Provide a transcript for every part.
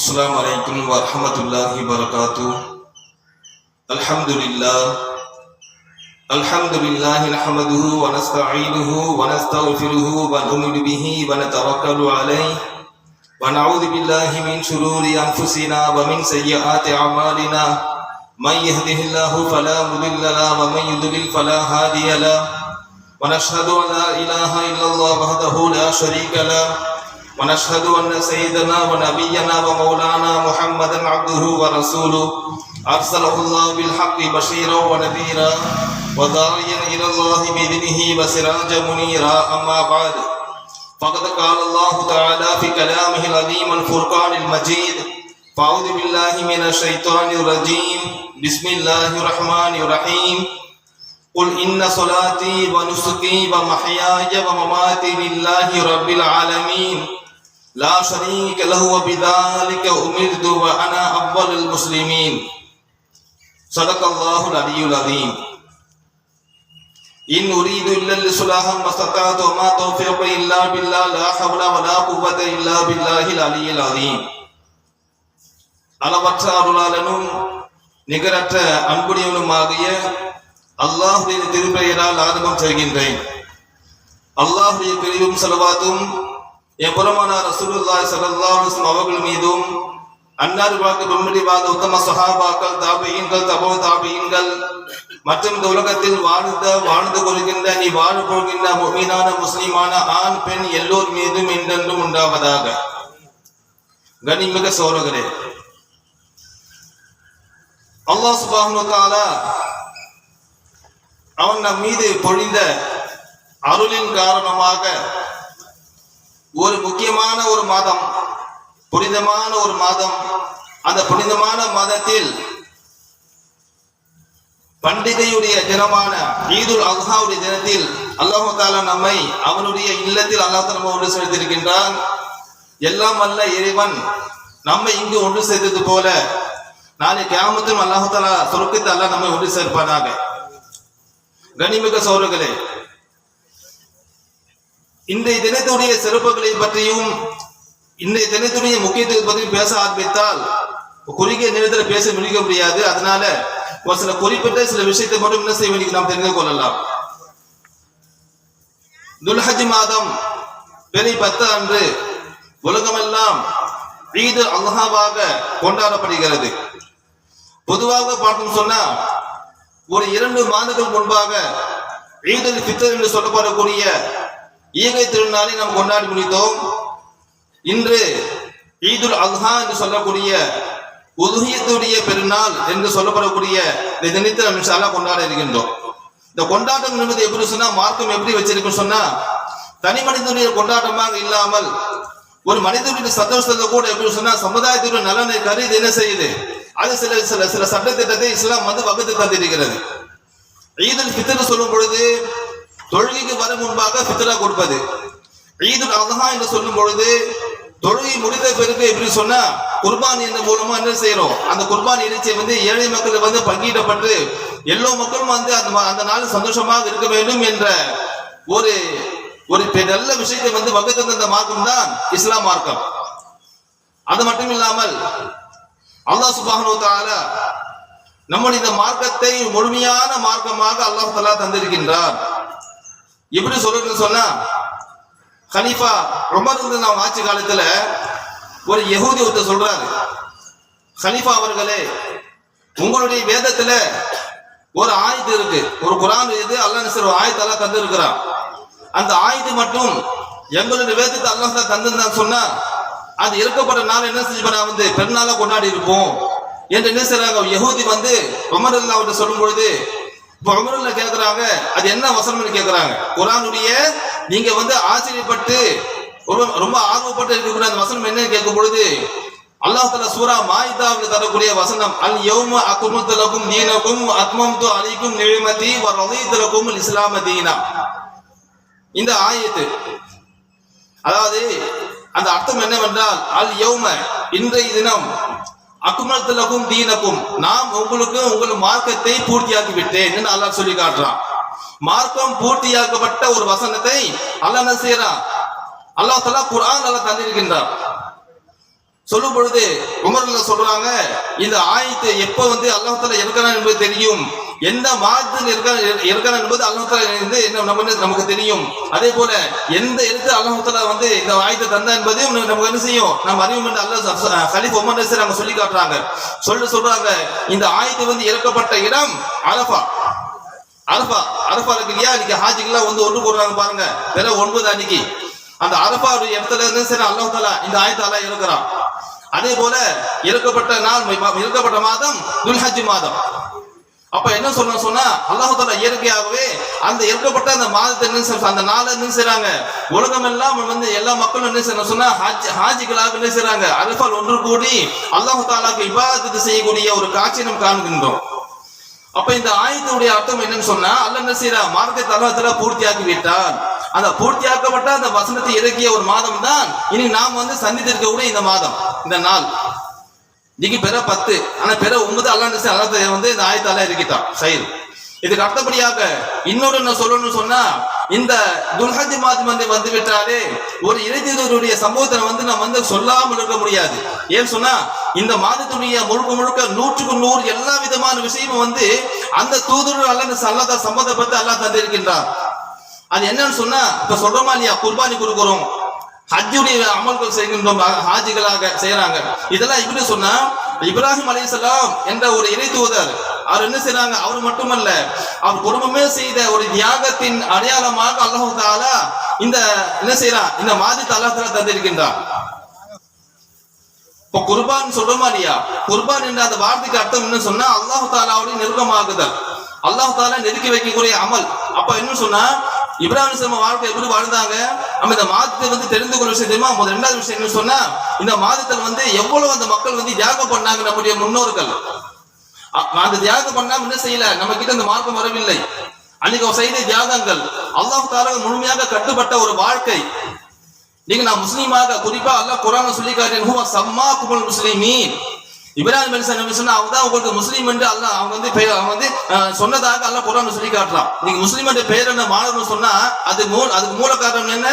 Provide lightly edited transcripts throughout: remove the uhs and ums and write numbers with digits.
السلام عليكم ورحمة الله وبركاته. الحمد لله نحمده ونستعينه ونستغفره ونؤمن به ونتوكل عليه ونعوذ بالله من شرور أنفسنا ومن سيئات أعمالنا. من يهده الله فلا مضل له ومن يضلل فلا هادي له. ونشهد أن لا إله إلا الله وحده لا شريك له. ونشهد أن سيدنا ونبينا ومولانا محمدا عبده ورسوله أرسله الله بالحق بشيرا ونذيرا وداعيا إلى الله بإذنه وسراجا منيرا. أما بعد فقد قال الله تعالى في كلامه العظيم الفرقان المجيد: فأعوذ بالله من الشيطان الرجيم. بسم الله الرحمن الرحيم. قل إن صلاتي ونسكي ومحياي ومماتي لله رب العالمين لا شريك له وبذلك أمرت وأنا أول المسلمين. صدق الله العلي العظيم. إن أريد إلا الإصلاح ما استطعت وما توفيقي إلا بالله لا حول ولا قوة إلا بالله العلي العظيم. அளவற்ற அருளாளனும் நிகரற்ற அன்புடையவனுமாகிய அல்லாஹ்வுடைய திருப்பெயரால் ஆரம்பம் செய்கின்றேன். அல்லாஹ்வுடைய பிரிவும் ஸலவாத்தும் எம்பெருமானார் ரசூலுல்லாஹி ஸல்லல்லாஹு அலைஹி வஸல்லம் அவர்கள் மீதும் அன்னார் வாக்கு பின்பற்றி வாழ்ந்த உத்தம சஹாபாக்கள், தாபிஈன்கள், தபவு தாபிஈன்கள் மற்றும் இந்த உலகத்தில் வாழ்ந்து கொள்கின்ற நீ வாழ போகின்ற முஃமினான முஸ்லிமான ஆண் பெண் எல்லோர் மீதும் என்றென்றும் உண்டாவதாக. கனிமிக சோழர்களே, அல்லாஹ் சுப்ஹானஹு வ தஆலா அவன் நம் மீது பொழிந்த அருளின் காரணமாக ஒரு முக்கியமான ஒரு மாதம், புனிதமான ஒரு மாதம், அந்த புனிதமான மாதத்தில் பண்டிகையுடைய தினமான ஈதுல் அல்ஹாவுடைய தினத்தில் அல்லாஹ் தஆலா நம்மை அவனுடைய இல்லத்தில் அல்லாஹ் தஆலா ஒன்று சேர்த்திருக்கின்றான். எல்லாம் அல்ல இறைவன் நம்மை இங்கு ஒன்று சேர்த்தது போல நாளை கியாமத்திலும் அல்லாஹ் தஆலா சொர்க்கத்தில் அல்லாஹ் நம்மை ஒன்று சேர்ப்பானாக. கனிமிக சோழர்களே, இன்றைய தினத்துடைய சிறப்புகளை பற்றியும் இன்றைய தினத்துடைய முக்கியத்துவத்தை பற்றியும் பேச ஆரம்பித்தால் குறுகிய நேரத்தில் பேச முடிக்க முடியாது. அதனால ஒரு சில குறிப்பிட்ட சில விஷயத்தை மட்டும் என்ன செய்ய வேண்டிய நாம் தெரிந்து கொள்ளலாம். துல்ஹஜ் மாதம் பிறை 10 அன்று உலகமெல்லாம் ஈது அல்ஹாவாக கொண்டாடப்படுகிறது. பொதுவாக பார்த்தோம் சொன்னா ஒரு 2 மாதங்கள் முன்பாக ஈதுல் ஃபித்ர் என்று சொல்லப்படக்கூடிய ஈகை திருநாளை நாம் கொண்டாடி முடித்தோம். இன்று ஈதுல் அல்ஹா என்று சொல்லக்கூடிய உதுஹியத்துடைய பெருநாள் என்று சொல்லப்படக்கூடிய இந்த தினத்தை நாம் இன்ஷா அல்லாஹ் கொண்டாட இருக்கின்றோம். இந்த கொண்டாட்டம் என்பது எப்படி சொன்னா, மார்க்கம் எப்படி வச்சிருக்குன்னு சொன்னா, தனி மனிதனுடைய கொண்டாட்டமாக இல்லாமல் ஒரு மனிதனுடைய சந்தோஷத்தை கூட எப்படி சொன்னா சமுதாயத்துடைய நலனை கருதி என்ன செய்யுது, அது சில சில சில சட்டத்திட்டத்தை இஸ்லாம் வகுத்து தந்திருக்கிறது. ஈதுல் ஃபித்ர் சொல்லும் பொழுது தொழுகைக்கு வர முன்பாக ஃபித்ரா கொடுப்பது. ஈதுல் அல்ஹா என்று சொல்லும் பொழுது தொழுகை முடிந்த பிறகு எப்படி சொன்னா குர்பானி என்ற மூலமா என்ன செய்யறோம், அந்த குர்பானி இறைச்சியை ஏழை மக்களுக்கு பங்கிடப்பட்டு எல்லா மக்களும் அந்த நாள் சந்தோஷமாக இருக்க வேண்டும் என்ற ஒரு ஒரு நல்ல விஷயத்தை வகுத்து தந்த மார்க்கம் தான் இஸ்லாம் மார்க்கம். அது மட்டும் இல்லாமல் அல்லாஹ் சுப்ஹானஹு வ தஆலா நம்முடைய இந்த மார்க்கத்தை முழுமையான மார்க்கமாக அல்லாஹ் தஆலா தந்திருக்கின்றார். எப்படி சொல்றதுன்னு சொன்னா, கலீஃபா உமர் அவங்க ஆட்சி காலத்துல ஒரு யஹூதி ஒருத்தர் சொல்றாரு, கலீஃபா அவர்களே, உங்களுடைய வேதத்துல ஒரு ஆயத்து இருக்கு, ஒரு குர்ஆன் இது அல்லாஹ் ஒரு ஆயத்து அல்லாஹ் தந்து இருக்கிறான். அந்த ஆயத்து மட்டும் எங்களுடைய வேதத்தை அல்லாஹ் தந்திருந்தான்னு சொன்னா அது இறக்கப்பட்ட நாள் என்ன செஞ்சு பெருநாளா கொண்டாடி இருப்போம் என்று என்ன செய்றாங்க யஹூதி உமர் அவர்கிட்ட சொல்லும் பொழுது, இப்ப உமர்ல கேட்கிறாங்க அது என்ன வசனம்னு கேட்கிறாங்க. குர்ஆனுடைய நீங்க ஆச்சரியப்பட்டு ரொம்ப ஆர்வப்பட்டு இருக்கக்கூடிய அந்த வசனம் என்னன்னு கேட்கும் பொழுது அல்லாஹ் தஆலா சூரா மாயிதாவில் தரக்கூடிய வசனம், அல் யௌம அக்மல்து லகும் தீனகும் அத்மம்து அலைக்கும் நிஅமதி வ ரதீது லகும் அல் இஸ்லாம தீனா. இந்த ஆயத்து அதாவது அந்த அர்த்தம் என்னவென்றால், அல் யௌம இன்றைய தினம், அக்மல்து லகும் தீனகும் நாம் உங்களுக்கு உங்கள் மார்க்கத்தை பூர்த்தியாக்கி விட்டேன் என்று அல்லாஹ் சொல்லி காட்டுறான். மார்க்கம் பூர்த்தியாக்கப்பட்ட ஒரு வசனத்தை அல்லாஹ் என்ன செய்யறான், அல்லாஹ் தஆலா குர்ஆன் அல்லாஹ் தந்திருக்கின்றார். சொல்லும் பொழுது உமர்ல சொல்றாங்க, இந்த ஆயத்தை எப்ப வந்து அல்லாஹ் தஆலா இருக்கிறான் என்பது தெரியும், எந்த மாதத்தில் இருக்கிறான் என்பது அல்லாஹ் தஆலா வந்து நமக்கு தெரியும். அதே போல எந்த இடத்துல அல்லாஹ் தஆலா வந்து இந்த ஆயத்தை தந்தா என்பதையும் நமக்கு என்ன செய்யும், நம்ம அறிவும் என்று அல்லாஹ் கலீஃபா உமர் ரலியல்லாஹு சொல்லி காட்டுறாங்க. சொல்றாங்க, இந்த ஆயத்தை வந்து இறக்கப்பட்ட இடம் அரஃபா. அரஃபா இருக்கு இல்லையா, இன்னைக்கு ஹாஜிகள்லாம் வந்து ஒன்று போடுறாங்க பாருங்க, வேற 9 அன்னைக்கு அந்த அரஃபா இடத்துல இருந்து சரி அல்லாஹ் தஆலா இந்த ஆயத்தை அல்லாஹ் இறக்குறான். அதே போல இறக்கப்பட்ட மாதம் துல்ஹஜ் மாதம். அப்ப என்ன சொன்னா அல்லாஹ் தஆலா இயற்கையாகவே அந்த இறக்கப்பட்ட அந்த மாதத்தை அந்த நாளை என்ன செய்றாங்க, உலகம் எல்லாம் வந்து எல்லா மக்களும் என்ன சொன்னா ஹாஜிகளாக என்ன செய்றாங்க, அரஃபால் ஒன்று கூடி அல்லாஹ் தஆலாக்கு இபாதத் செய்யக்கூடிய ஒரு காட்சி நாம் காண்கின்றோம். அப்ப இந்த ஆயத்துடைய அர்த்தம் என்னன்னு சொன்னா, அல்லாஹ் என்ன செய்யறா, மார்க்கத்தை அல்லாஹ் தஆலா பூர்த்தியாக்கி விட்டான். அந்த பூர்த்தியாக்கப்பட்ட அந்த வசனத்தை இறக்கிய ஒரு மாதம் தான் இனி நாம் வந்து சந்தித்திருக்கக்கூடிய இந்த மாதம், இந்த நாள். இன்னைக்கு பிற 10, ஆனா பிற 9 அல்லாஹ் வந்து இந்த ஆயத்தை அல்லாஹ் இறக்கிட்டான். சரி, இதுக்கு அடுத்தபடியாக இன்னொரு என்ன சொல்லணும்னு சொன்னா, இந்த துல்ஹஜ் மாதம் வந்து விட்டாலே ஒரு இறைத்தூதருடைய சம்பவத்தை வந்து நம்ம வந்து சொல்லாமல் இருக்க முடியாது. ஏன்னு சொன்னா இந்த மாதத்துடைய முழுக்க 100க்கு 100 எல்லா விதமான விஷயமும் வந்து அந்த தூதர் அல்லாஹ் சம்பந்தப்பட்டு அல்லாஹ் தந்திருக்கின்றார். அது என்னன்னு சொன்னா, இப்ப சொல்றோமா இல்லையா, குர்பானி கொடுக்கிறோம், ஹஜ்ஜுடைய அமல்கள் செய்கின்றோம், ஹாஜிகளாக செய்யறாங்க. இதெல்லாம் இப்படி சொன்னா, இப்ராஹிம் அலைஹிஸ்ஸலாம் என்ற ஒரு இறை தூதர் அவர் என்ன செய்றாங்க, அவர் மட்டுமல்ல அவர் குடும்பமே செய்த ஒரு தியாகத்தின் அடையாளமாக அல்லாஹ் தஆலா இந்த என்ன செய்யறான், இந்த மாதத்தை அல்லாஹ் தஆலா தந்திருக்கின்றார். இப்போ குர்பான் சொல்றோமா இல்லையா, குர்பான் என்ற அந்த வார்த்தைக்கு அர்த்தம் என்ன சொன்னா, அல்லாஹ் தஆலாவுடைய நெருக்கமாகுதல், அல்லாஹ் தஆலா நெருக்கி வைக்கக்கூடிய அமல். அப்ப என்ன சொன்னா, இப்ராஹிம் அலைஹிஸ்ஸலாம் வாழ்க்கை எப்படி வாழ்ந்தாங்க, நம்ம இந்த மாதத்தை வந்து தெரிந்து கொள்ள விஷயம் தெரியுமா. ரெண்டாவது விஷயம் என்ன சொன்னா, இந்த மாதத்தில் வந்து எவ்வளவு அந்த மக்கள் வந்து தியாகம் பண்ணாங்க நம்முடைய முன்னோர்கள். அந்த தியாகம் பண்ணாம என்ன செய்யல, நம்ம கிட்ட அந்த மார்க்கம் வரவில்லை. அன்னைக்கு செய்த தியாகங்கள் அல்லாஹ் தஆலா முழுமையாக கட்டுப்பட்ட ஒரு வாழ்க்கை. நீங்க நான் முஸ்லீமாக, குறிப்பா அல்லாஹ் குர்ஆன்ல சொல்லி காட்டுறேன், ஹுவ ஸம்மாக்குமுல் முஸ்லிமீன். இப்ராஹிம் அலைஹிஸ்ஸலாம் சொன்னா அவங்க தான் உங்களுக்கு முஸ்லீம் என்று அல்லாஹ் அவங்க வந்து சொன்னதாக அல்லாஹ் குர்ஆன்ல சொல்லி காட்டுறான். நீங்க முஸ்லீம் என்ற பெயர் என்ன மாறணும்னு சொன்னா அதுக்கு மூல காரணம் என்ன,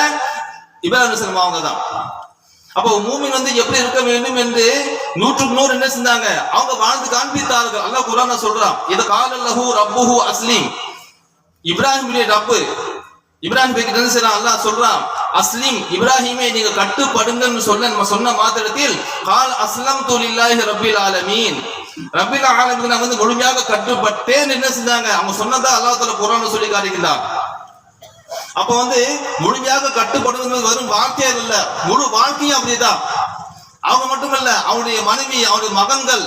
இப்ராஹிம் அலைஹிஸ்ஸலாம் அவங்க தான். அப்போ மூமின் வந்து எப்படி இருக்க வேண்டும் என்று 100க்கு 100 என்ன செஞ்சாங்க, அவங்க வாழ்ந்து காண்பித்தார்கள். அல்லாஹ் குர்ஆன்ல சொல்றான், இது காலல்லஹு ரப்புஹு அஸ்லீம். இப்ராஹிமுடைய ரப்பு இப்ராஹிம் என்ன செய்றான், அல்லாஹ் சொல்றான், அஸ்லீம் இப்ராஹிமே நீங்க கட்டுப்படுங்கன்னு சொன்ன மாத்திரத்தில் கால் அஸ்லம்து லில்லாஹி ரப்பில் ஆலமீன், ரப்பில் ஆலமீன் வந்து முழுமையாக கட்டுப்பட்டேன் என்ன செஞ்சாங்க, அவங்க சொன்னதா அல்லாஹ் தஆலா குர்ஆன்ல சொல்லி காட்டுகிறார். அப்ப வந்து முழுமையாக கட்டுப்படுவது வரும் வார்த்தையாக இல்ல, முழு வாழ்க்கையும் அப்படிதான். அவங்க மட்டுமல்ல, அவனுடைய மனைவி, அவனுடைய மகன்கள்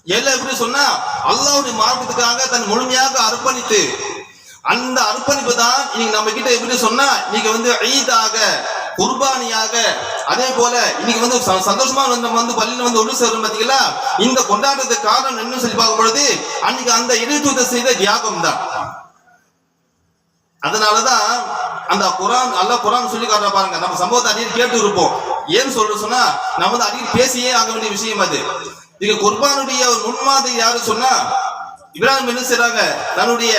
எல்லாம் எப்படி சொன்னா அல்லாஹ்வுடைய மார்க்கத்துக்காக தன் முழுமையாக அர்ப்பணித்து, அந்த அர்ப்பணிப்பு தான் இன்னைக்கு நம்ம கிட்ட எப்படி சொன்னா இன்னைக்கு வந்து ஈதாக, குர்பானியாக, அதே போல இன்னைக்கு வந்து சந்தோஷமா நம்ம வந்து பள்ளியில வந்து ஒன்று சேரும் பார்த்தீங்களா. இந்த கொண்டாட்டத்துக்கு காரணம் என்ன சொல்லி பார்க்கும் பொழுது அன்னைக்கு அந்த இறைத்தூதர் செய்த தியாகம் தான். அதனாலதான் அந்த குர்ஆன் அல்லாஹ் குர்ஆன் சொல்லி காட்டுற பாருங்க, நம்ம சம்பவத்தை அடிக்கடி கேட்டு இருப்போம். ஏன்னு சொன்னா நம்ம வந்து அடிக்கடி பேசியே ஆக வேண்டிய விஷயம் அது. இது குர்பானுடைய ஒரு முன்மாதிரி யாரு சொன்னா, இப்ராஹிம் என்ன செய்றாங்க, தன்னுடைய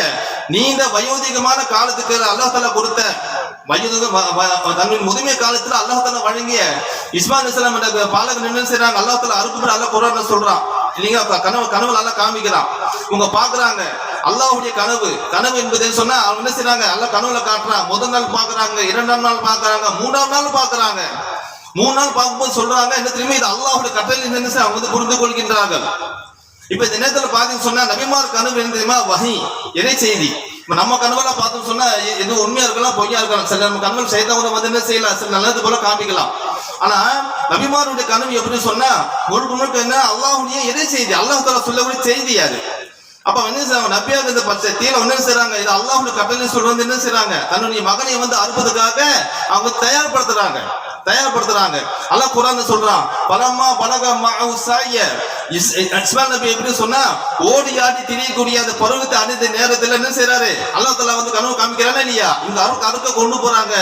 நீண்ட வயோதிகமான காலத்துக்கு அல்லாஹ் தஆலா கொடுத்த தன்னுடைய முதுமை காலத்துல அல்லாஹ் தஆலா வழங்கிய இஸ்மாயில் அலைஹிஸ்ஸலாம் என்ற பாலகன் என்ன செய்றாங்க, அல்லாஹ் தஆலா அறுப்பு அல்லாஹ் குர்ஆன்ல சொல்றான் இல்லைங்க, கனவு அல்லாஹ் காமிக்கிறான். இவங்க பாக்குறாங்க அல்லாஹ்வுடைய கனவு என்பது சொன்னா அவங்க என்ன செய்றாங்க, அல்லாஹ் கனவுல காட்டுறான். முதல் நாள் பாக்குறாங்க, 2ஆம் நாள் பாக்குறாங்க, 3ஆம் நாள் பாக்குறாங்க. 3 நாள் பார்க்கும்போது சொல்றாங்க என்ன தெரியுமா, இது அல்லாஹ்வுடைய கட்டளை என்ன அவங்க வந்து புரிந்து கொள்கின்றார்கள். இப்ப இந்த நேரத்துல பாத்தீங்கன்னு சொன்னா நபிமார் கனவு என்ன தெரியுமா, வஹி, இறை செய்தி. நம்ம கனவெல்லாம் பார்த்தோம்னு சொன்னா எது உண்மையா இருக்கலாம் பொய்யா இருக்கலாம். சில நம்ம கனவு செய்தவங்க வந்து என்ன செய்யலாம், சில நல்லது போல காமிக்கலாம். ஆனா நபிமாருடைய கனவு எப்படி சொன்னா முழுக்க என்ன அல்லாஹ்வுடைய இறை செய்தி, அல்லாஹ் தஆலா சொல்லக்கூடிய செய்தி அது. அப்ப என்ன செய்றாங்க, நபியாக இந்த பட்சத்தில் என்ன செய்றாங்க, இது அல்லாஹ்வுடைய கட்டளை சொல்றது என்ன செய்றாங்க, தன்னுடைய மகனை வந்து அறுப்பதற்காக அவங்க தயார்படுத்துறாங்க. அல்லாஹ் குர்ஆன்ல சொல்றான், பலம்மா பலக மஅஹு ஸாய இஸ்மாயில் நபி எப்படி சொன்னா ஓடி ஆடி திரியக்கூடிய அந்த பருவத்தை அடைந்த நேரத்துல என்ன செய்யறாரு அல்லாஹ் தஆலா வந்து கனவு காமிக்கிறானா இல்லையா இந்த அறுக்க கொண்டு போறாங்க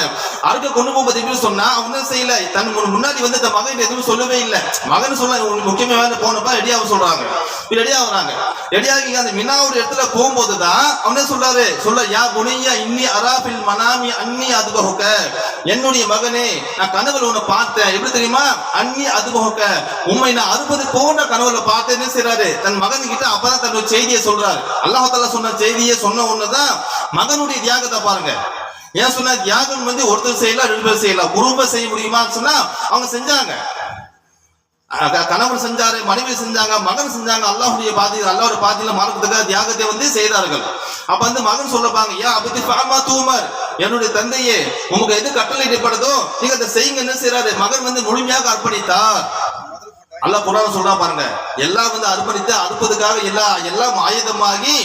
அறுக்க கொண்டு போகும்போது எப்படி சொன்னா அவன் என்ன செய்யல தன் முன்னாடி வந்து இந்த மகன் எதுவும் சொல்லவே இல்லை மகன் சொல்ல முக்கியமான போனப்ப ரெடியாக சொல்றாங்க ரெடியா வராங்க ரெடியாகி அந்த மினா ஒரு இடத்துல போகும்போதுதான் அவனே சொல்ல யா புனியா இன்னி அராபில் மனாமி அன்னி அதுபஹுக என்னுடைய மகனே நான் கனவுல உன்னை பார்த்தேன் எப்படி தெரியுமா அன்னி அதுபஹுக உண்மை நான் அறுபது போன்ற கனவுல பார்த்தேன்னு செய்றாரு தன் மகன் கிட்ட அப்பதான் தன்னுடைய செய்தியை சொல்றாரு அல்லாஹ் தஆலா சொன்ன செய்தியை சொன்ன ஒண்ணுதான் மகனுடைய தியாகத்தை பாருங்க ஏன் சொன்னா தியாகம் வந்து ஒருத்தர் செய்யலாம் ரெண்டு பேர் செய்யலாம் குடும்பம் செய்ய முடியுமான்னு சொன்னா அவங்க செஞ்சாங்க கணவன் செஞ்சாரு மனைவி செஞ்சாங்க மகன் செஞ்சாங்க அல்லாஹ்வுடைய பாதையில் அல்லாஹ்வுடைய பாதையில மார்க்கத்துக்காக தியாகத்தை வந்து செய்தார்கள் அப்ப வந்து மகன் சொல்லப்பாங்க யா அபதி ஃபாமா தூமர் என்னுடைய தந்தையே உங்களுக்கு எது கட்டளையிடப்படுதோ நீங்க அதை செய்யுங்க என்ன செய்யறாரு மகன் வந்து முழுமையாக அர்ப்பணித்தார் அல்லாஹ் குர்ஆன் சொல்றா பாருங்க எல்லாம் வந்து அர்ப்பணித்து அறுப்பதுக்காக எல்லாம் ஆயுதமாகி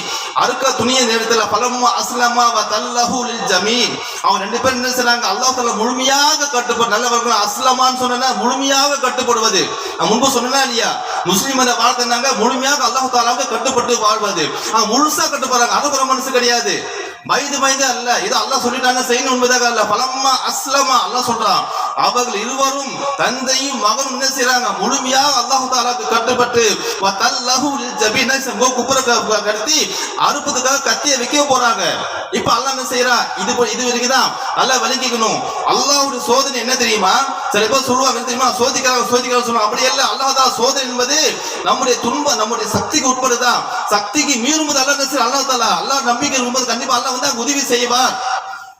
அறுக்க துணிய நேரத்துல பலம்மா அஸ்லமா வ தல்லஹு லில் ஜமீன் அவங்க ரெண்டு பேரும் என்ன செய்றாங்க அல்லாஹ் தஆலா முழுமையாக கட்டுப்படு நல்லவர்கள் அஸ்லமான்னு சொன்னா முழுமையாக கட்டுப்படுவது நான் முன்பு சொன்னா இல்லையா முஸ்லிம் அந்த வாழ்க்கைனாங்க முழுமையாக அல்லாஹ் தஆலாவுக்கு கட்டுப்பட்டு வாழ்வது அவங்க முழுசா கட்டுப்படுறாங்க அது மனசு கிடையாது மைது அல்ல இது அல்லாஹ் சொல்லிட்டாங்க செய்யணும் உண்மைதாக அல்ல பலம்மா அஸ்லமா அல்லாஹ் சொல்றான் அவர்கள் இருவரும் தந்தையும் மகனும் என்ன செய்றாங்க முழுமையாக அல்லாஹ் தஆலாவுக்கு கட்டுப்பட்டு வ தல்லஹு லில் ஜபீன் குப்புற கடத்தி அறுப்பதுக்காக கத்தியை வைக்க போறாங்க இப்ப அல்லாஹ் என்ன செய்யறான் இது வரைக்குதான் நல்லா விளங்கிக்கணும் அல்லாஹ்வுடைய சோதனை என்ன தெரியுமா சில பேர் சொல்லுவாங்க தெரியுமா சோதிக்கிறாங்க சொல்லுவாங்க அப்படி இல்ல அல்லாஹ் தஆலா சோதனை என்பது நம்முடைய துன்பம் நம்முடைய சக்திக்கு உட்படுதான் சக்திக்கு மீறும்போது அல்லாஹ் தஆலா அல்லாஹ் நம்பிக்கை இருக்கும்போது கண்டிப்பா அல்லாஹ் வந்து உதவி செய்வார்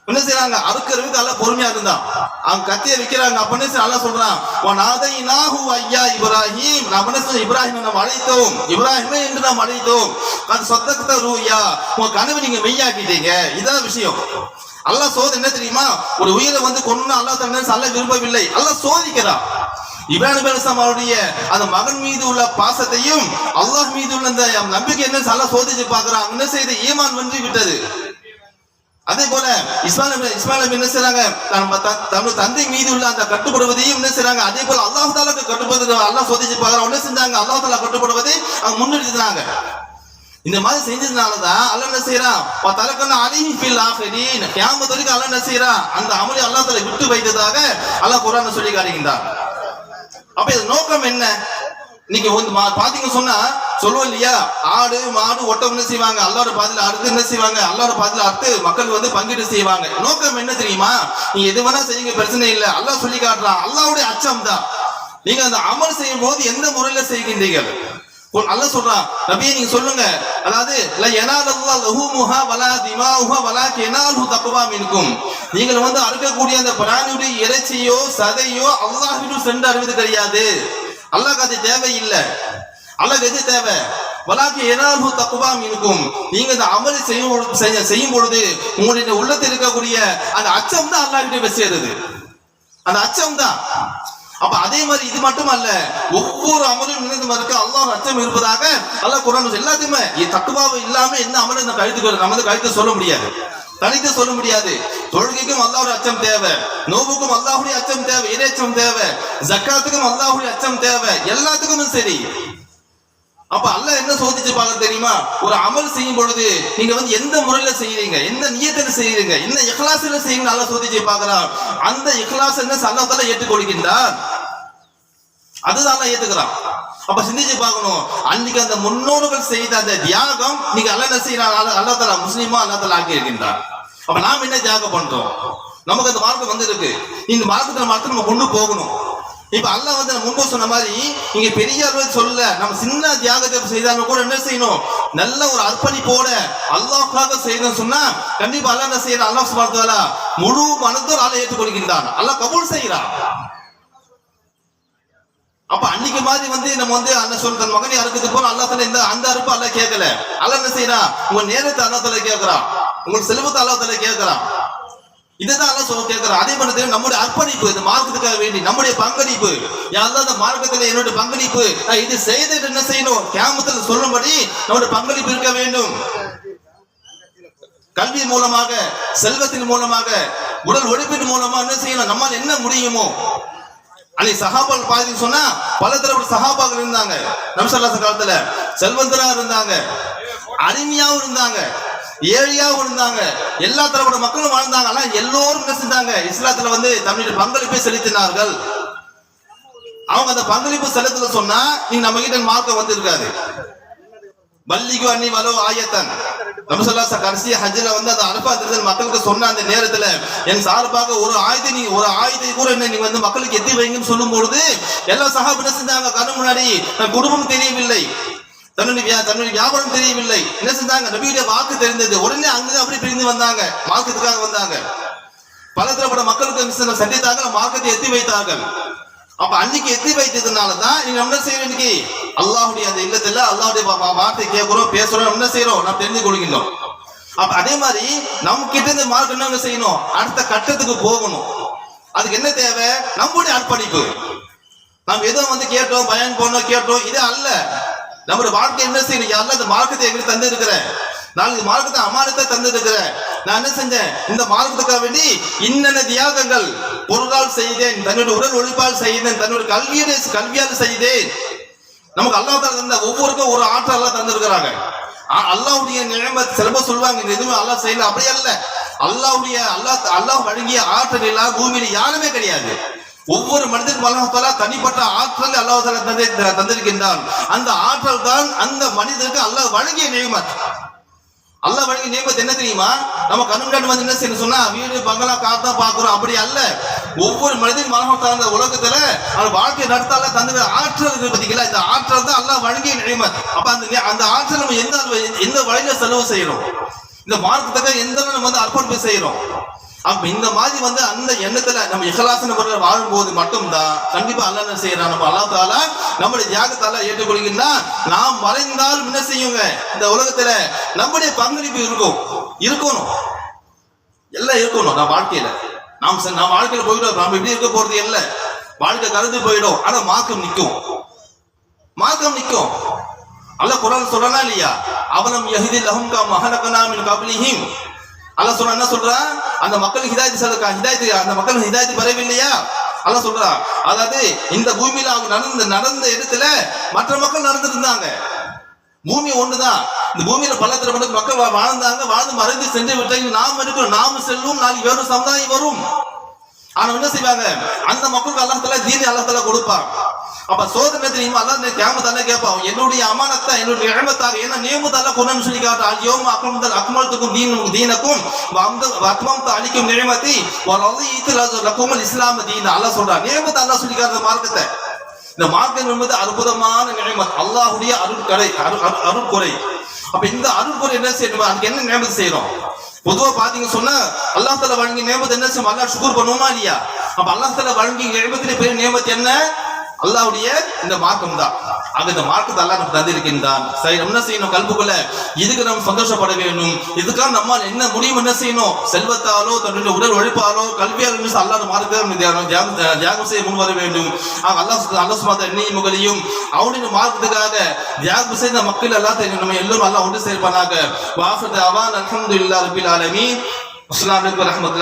என்ன செய்யறாங்க அறுக்கிறதுக்கு அல்லாஹ் பொறுமையா இருந்தான் அவங்க கத்தியை வைக்கிறாங்க அப்படின்னு அல்லாஹ் சொல்றான் வநாதைனாஹு ஐயா இப்ராஹிம் நாம் என்ன இப்ராஹிமை நாம் அழைத்தோம் இப்ராஹிமே என்று நாம் அழைத்தோம் அது சொத்தக்கத்த ரூயா உங்க கனவு நீங்க மெய்யாக்கிட்டீங்க இதான் விஷயம் அல்லாஹ் சோதனை என்ன தெரியுமா ஒரு உயிரை வந்து கொன்னு அல்லாஹ் தஆலா விரும்பவில்லை அல்லாஹ் சோதிக்கிறான் இப்ராஹிம் அலைஹிஸ்ஸலாம் அவருடைய அந்த மகன் மீது உள்ள பாசத்தையும் அல்லாஹ் மீது உள்ள அந்த நம்பிக்கை என்ன அல்லாஹ் சோதிச்சு பார்க்கறான் என்ன செய்து ஈமான் வென்று விட்டது அதே போல இஸ்மாயில் என்ன செய்றாங்க தன்னுடைய தந்தை மீது உள்ள அந்த கட்டுப்படுவதையும் என்ன செய்றாங்க அதே போல அல்லாஹ் தஆலாக்கு கட்டுப்படுவது அல்லாஹ் சோதிச்சு பார்க்கறான் என்ன செஞ்சாங்க அல்லாஹ் தஆலா கட்டுப்படுவதை அவங்க முன்னெடுத்தாங்க இந்த மாதிரி செஞ்சதுனாலதான் அல்லாஹ் என்ன செய்றான் தலக்கன அலைஹி ஃபில் ஆகிரீன் கியாமத் வரைக்கும் அல்லாஹ் என்ன செய்றான் அந்த அமலை அல்லாஹ் தஆலா விட்டு வைத்ததாக அல்லாஹ் குர்ஆன்ல சொல்லி காட்டுகின்றார் அப்ப இது நோக்கம் என்ன நீங்க பாத்தீங்க சொன்னா சொல்லுவோம் இல்லையா ஆடு மாடு ஒட்டம் என்ன செய்வாங்க அல்லாஹ்வுடைய பாதையில அறுத்து என்ன செய்வாங்க அல்லாஹ்வுடைய பாதையில அறுத்து மக்கள் வந்து பங்கிட்டு செய்வாங்க நோக்கம் என்ன தெரியுமா நீங்க எது வேணா செய்யுங்க பிரச்சனை இல்லை அல்லாஹ் சொல்லி காட்டுறான் அல்லாஹ்வுடைய அச்சம் தான் நீங்க அந்த அமல் செய்யும் போது எந்த முறையில செய்கின்றீர்கள் அல்லாஹ் சொல்றான் நபியே நீங்க சொல்லுங்க அதாவது ல யனாலல்லாஹு லஹுமுஹா வலா திமாஉஹா வலாக யனாலு தக்வா மின்கும் நீங்கள் வந்து அறுக்கக்கூடிய அந்த பிராணியுடைய இறைச்சியோ சதையோ அல்லாஹ்விடம் சென்று அறுவது கிடையாது அல்லாஹ்க்கு அது தேவை இல்லை அல்லாஹ்க்கு எது தேவை வலாக யனாலு தக்வா மின்கும் நீங்க அந்த அமல் செய்யும் பொழுது உங்களுடைய உள்ளத்தில் இருக்கக்கூடிய அந்த அச்சம் தான் அல்லாஹ்விடம் போய் சேருது அந்த அச்சம் தான் அப்ப அதே மாதிரி இது மட்டும் அல்ல ஒவ்வொரு அமலும் நினைந்து இருக்க அல்லாஹ் அச்சம் இருப்பதாக அல்லாஹ் குர்ஆன் எல்லாத்தையுமே தக்வாவை இல்லாம என்ன அமலும் இந்த கழுத்துக்கு நம்ம கழுத்து சொல்ல முடியாது தனித்து சொல்ல முடியாது தொழுகைக்கும் அல்லாஹ்வுடைய அச்சம் தேவை நோவுக்கும் அல்லாஹ்வுடைய அச்சம் தேவை இறைச்சம் தேவை ஜக்காத்துக்கும் அல்லாஹ்வுடைய அச்சம் தேவை எல்லாத்துக்கும் சரி அப்ப அல்லாஹ் என்ன சோதிச்சு பார்க்க தெரியுமா ஒரு அமல் செய்யும் பொழுது நீங்க வந்து எந்த முறையில செய்யறீங்க எந்த நியத்துல செய்யறீங்க என்ன இஹ்லாஸ்ல செய்யுங்க அல்லாஹ் சோதிச்சு பார்க்கறான் அந்த இஹ்லாஸ் என்ன அல்லாஹ் தஆலா ஏற்றுக்கொள்கின்றார் அதுதான் அல்லாஹ் ஏத்துக்கிறான் அப்ப சிந்திச்சு பார்க்கணும் அன்னைக்கு அந்த முன்னோர்கள் செய்த அந்த தியாகம் நீங்க அல்லாஹ் என்ன செய்யறான் அல்லாஹ் தஆலா முஸ்லிமா அல்லாஹ் தஆலா ஆக்கி இருக்கின்றார் அப்ப நாம என்ன தியாகம் பண்றோம் நமக்கு அந்த மார்க்கம் வந்து இருக்கு இந்த மார்க்கத்தை மாத்திரம் நம்ம கொண்டு போகணும் இப்ப அல்லாஹ் வந்து முன்பு சொன்ன மாதிரி இங்க பெரியார் சொல்ல நம்ம சின்ன தியாகத்தை செய்தாலும் கூட என்ன செய்யணும் நல்ல ஒரு அர்ப்பணிப்போட அல்லாஹ்வுக்காக செய்யணும்னு சொன்னா கண்டிப்பா அல்லாஹ் என்ன செய்யறான் அல்லாஹ் சுப்ஹானஹு வ தஆலா முழு மனதோடு அல்லாஹ் ஏற்றுக்கொள்கின்றான் அல்லாஹ் கபூல் செய்யறான் அப்ப அன்னைக்கு மாதிரி வந்து நம்ம வந்து அண்ணன் சொல்ற தன் மகனை அறுக்கிறது போல அல்லாஹ் தஆலா இந்த அந்த அறுப்பு அல்லாஹ் கேட்கல அல்லாஹ் என்ன செய்யறான் உங்க நேரத்தை அல்லாஹ் தஆலா கேட்கறான் உங்க செல்வத்தை அல்லாஹ் தஆலா கேட்கறான் இதுதான் அல்லாஹ் சொல்ல கேட்கறான் அதே மாதிரி நம்முடைய அர்ப்பணிப்பு இந்த மார்க்கத்துக்காக வேண்டி நம்முடைய பங்களிப்பு யா அல்லாஹ் இந்த மார்க்கத்துல என்னோட பங்களிப்பு நான் இது செய்துட்டு என்ன செய்யணும் கியாமத்துல சொல்லும்படி நம்முடைய பங்களிப்பு இருக்க வேண்டும் கல்வி மூலமாக செல்வத்தின் மூலமாக உடல் உழைப்பின் மூலமா என்ன செய்யணும் நம்மால் என்ன முடியுமோ அன்னைக்கு சஹாபாக்கள் பாத்தீங்கன்னு சொன்னா பல தரப்பட்ட சஹாபாக்கள் இருந்தாங்க. நபி ஸல்லல்லாஹு அலைஹி காலத்துல செல்வந்தரா இருந்தாங்க, அடிமையாவும் இருந்தாங்க, ஏழையாவும் இருந்தாங்க, எல்லா தரப்பட்ட மக்களும் வாழ்ந்தாங்க. ஆனா எல்லோரும் என்ன செஞ்சாங்க, இஸ்லாத்துல தன்னுடைய பங்களிப்பை செலுத்தினார்கள். அவங்க அந்த பங்களிப்பு செலுத்தல சொன்னா நீங்க நம்ம கிட்ட மார்க்கம் இருக்காது. பல்லிகு அன்னி வலோ ஆயத்தன் நபி ஸல்லல்லாஹு அலைஹி கடைசி ஹஜ்ல அந்த அரஃபா திருநாள் மக்களுக்கு சொன்ன அந்த நேரத்துல என் சார்பாக ஒரு ஆயத்தை கூட நீங்க மக்களுக்கு எத்தி வைங்கன்னு சொல்லும் பொழுது எல்லா சஹாபா என்ன செஞ்சாங்க, கண்ணு முன்னாடி குடும்பம் தெரியவில்லை, தன்னுடைய வியாபாரம் தெரியவில்லை, என்ன செஞ்சாங்க, நபியுடைய வாக்கு தெரிந்தது. உடனே அங்க அப்படி பிரிந்து வந்தாங்க, மார்க்கத்துக்காக வந்தாங்க. பல தரப்பட்ட மக்களுக்கு சந்தித்தாங்க, மார்க்கத்தை எத்தி வைத்தார்கள். அப்ப அன்னைக்கு எத்தி வைத்ததுனாலதான் நீங்க என்ன செய்யறோம், இன்னைக்கு அல்லாஹ்வுடைய அந்த இல்லத்துல அல்லாஹ்வுடைய வார்த்தை கேட்கிறோம், பேசுறோம், என்ன செய்யறோம், நாம் தெரிந்து கொள்கிறோம். அப்ப அதே மாதிரி நம்ம கிட்ட இந்த மார்க்கம் என்ன செய்யணும், அடுத்த கட்டத்துக்கு போகணும். அதுக்கு என்ன தேவை, நம்முடைய அர்ப்பணிப்பு. நாம் ஏதோ கேட்டோம், பயன் போனோம், கேட்டோம், இது அல்ல. நம்முடைய வாழ்க்கை என்ன செய்யணும், யாரெல்லாம் இந்த மார்க்கத்தை எங்களுக்கு தந்து இருக்கிறேன், நாளைக்கு மார்க்கத்தை அமானத்தை தந்து இருக்கிறேன், நான் என்ன செஞ்சேன், இந்த மார்க்கத்துக்காக வேண்டி இன்னென்ன தியாகங்கள் பொருளால் செய்தேன், தன்னுடைய உடல் ஒழிப்பால் செய்தேன், தன்னுடைய கல்வியால் செய்தேன். நமக்கு அல்லாஹ் தந்த ஒவ்வொருக்கும் ஒரு ஆற்றல் எல்லாம் தந்திருக்கிறாங்க. அல்லாஹ்வுடைய நிலைமத் சிலப சொல்லுவாங்க, இந்த எதுவுமே அல்லாஹ் செய்யல, அப்படி அல்ல. அல்லாஹ் வழங்கிய ஆற்றல் எல்லாம் பூமியில யாருமே கிடையாது. ஒவ்வொரு மனிதனுக்கும் அல்லாஹ் தஆலா தனிப்பட்ட ஆற்றல் அல்லாஹ் தஆலா தந்திருக்கின்றான். அந்த ஆற்றல் தான் அந்த மனிதனுக்கு அல்லாஹ் வழங்கிய நிலைமத். அல்லாஹ் வழங்கிய நியமத் என்ன தெரியுமா, நம்ம கண்ணுக்கு என்ன செய்யணும் சொன்னா வீடு பங்களா கார் தான் பாக்குறோம், அப்படி அல்ல. ஒவ்வொரு மனிதனும் மனசார்ந்த உலகத்துல வாழ்க்கை நடத்தால தந்த ஆற்றல் பாத்தீங்களா, இந்த ஆற்றல் தான் அல்லாஹ் வழங்கிய நியமத். அப்ப அந்த ஆற்றல் நம்ம எந்த வழியில செலவு செய்யறோம், இந்த மார்க்கத்துக்கு எந்த நம்ம அர்ப்பணிப்பு செய்யறோம். அப்ப இந்த மாதிரி அந்த எண்ணத்துல நம்ம இஹ்லாஸின் முறையில் வாழும்போது மட்டும்தான் கண்டிப்பா அல்லாஹ் என்ன செய்யறான், நம்ம அல்லாஹ் தஆலா நம்முடைய தியாகத்தால ஏற்றுக்கொள்கின்றா. நாம் மறைந்தால் என்ன செய்யுங்க, இந்த உலகத்துல நம்முடைய பங்களிப்பு இருக்கணும், எல்லாம் இருக்கணும். நம்ம வாழ்க்கையில நாம் வாழ்க்கையில போயிடும், நம்ம எப்படி இருக்க போறது இல்ல, வாழ்க்கை கருத்து போயிடும். ஆனா மார்க்கம் நிற்கும். அல்லாஹ் குர்ஆன் சொல்றானா இல்லையா, அவலம் யஹ்தில் லஹும் கமா ஹலகனா மின் கப்லிஹிம். அல்லாஹ் சொல்றான், என்ன சொல்றான், அந்த மக்களுக்கு ஹிதாயத் அந்த மக்களுக்கு ஹிதாயத் வரவில்லையா, அல்லாஹ் சொல்றான். அதாவது இந்த பூமியில அவங்க நடந்த இடத்துல மற்ற மக்கள் நடந்துருந்தாங்க. பூமி ஒண்ணுதான், இந்த பூமியில பல தரப்பட்ட மக்கள் வாழ்ந்து மறைந்து சென்று விட்டாங்க. நாம் செல்வோம், நாளைக்கு வேறு சமுதாயம் வரும். ஆனா என்ன செய்வாங்க, அந்த மக்களுக்கு அல்லாஹ் தஆலா தீனை அல்லாஹ் தஆலா கொடுப்பான். அப்ப சோதனை தெரியுமா, அல்லாஹ் கியாமத்தால கேட்பான், என்னுடைய அமானத்தை என்னுடைய நியமத்தாக என்ன நியமத் அல்லாஹ் குர்ஆன் சொல்லி காட்டுறான், அல்யௌம அக்மல்துக்கும் தீனக்கும் வ அத்மம்து அலைக்கும் நியமதி வ ரதீது லக்குமுல் இஸ்லாம் தீனா. அல்லாஹ் சொல்றான், நியமத் அல்லாஹ் சொல்லி காட்டுற மார்க்கத்தை. இந்த மார்க்கம் என்பது அற்புதமான நியமத், அல்லாஹ்வுடைய அருட்கொடை. அப்ப இந்த அருட்கொடை என்ன செய்யணும், அதுக்கு என்ன நியமத் செய்யறோம். பொதுவா பாத்தீங்க சொன்னா அல்லாஹ் தஆலா வழங்கிய நியமத் என்ன செய்யும், அல்லாஹ் ஷுக்ர் பண்ணுவோமா இல்லையா. அப்ப அல்லாஹ் தஆலா வழங்கிய நியமத்திலே பெரிய நியமத் என்ன, அல்லாஹ்வுடைய இந்த மார்க்கம் தான். இந்த மார்க்கத்தை அல்லாஹ் நமக்கு தந்திருக்கின்றான். சரி, என்ன செய்யணும், கல்புக்குள்ள இதுக்கு நம்ம சந்தோஷப்பட வேண்டும். இதுக்காக நம்மால் என்ன முடியும், என்ன செய்யணும், செல்வத்தாலோ தன்னுடைய உடல் உழைப்பாலோ கல்வியாலோ அல்லாஹ் மார்க்கத்தை தியாகம் செய்ய முன் வர வேண்டும். அல்லாஹ் சுப்ஹானஹு என்னையும் உங்களையும் அவனுடைய மார்க்கத்துக்காக தியாகம் செய்த மக்கள் எல்லாத்தையும் நம்ம எல்லோரும் அல்லாஹ் ஒன்று சேர்ப்பானாக. வாஃபிர் தஅவானா அல்ஹம்துலில்லாஹி ரப்பில் ஆலமீன். அஸ்ஸலாமு அலைக்கும் வரஹ்மத்துல்லாஹி.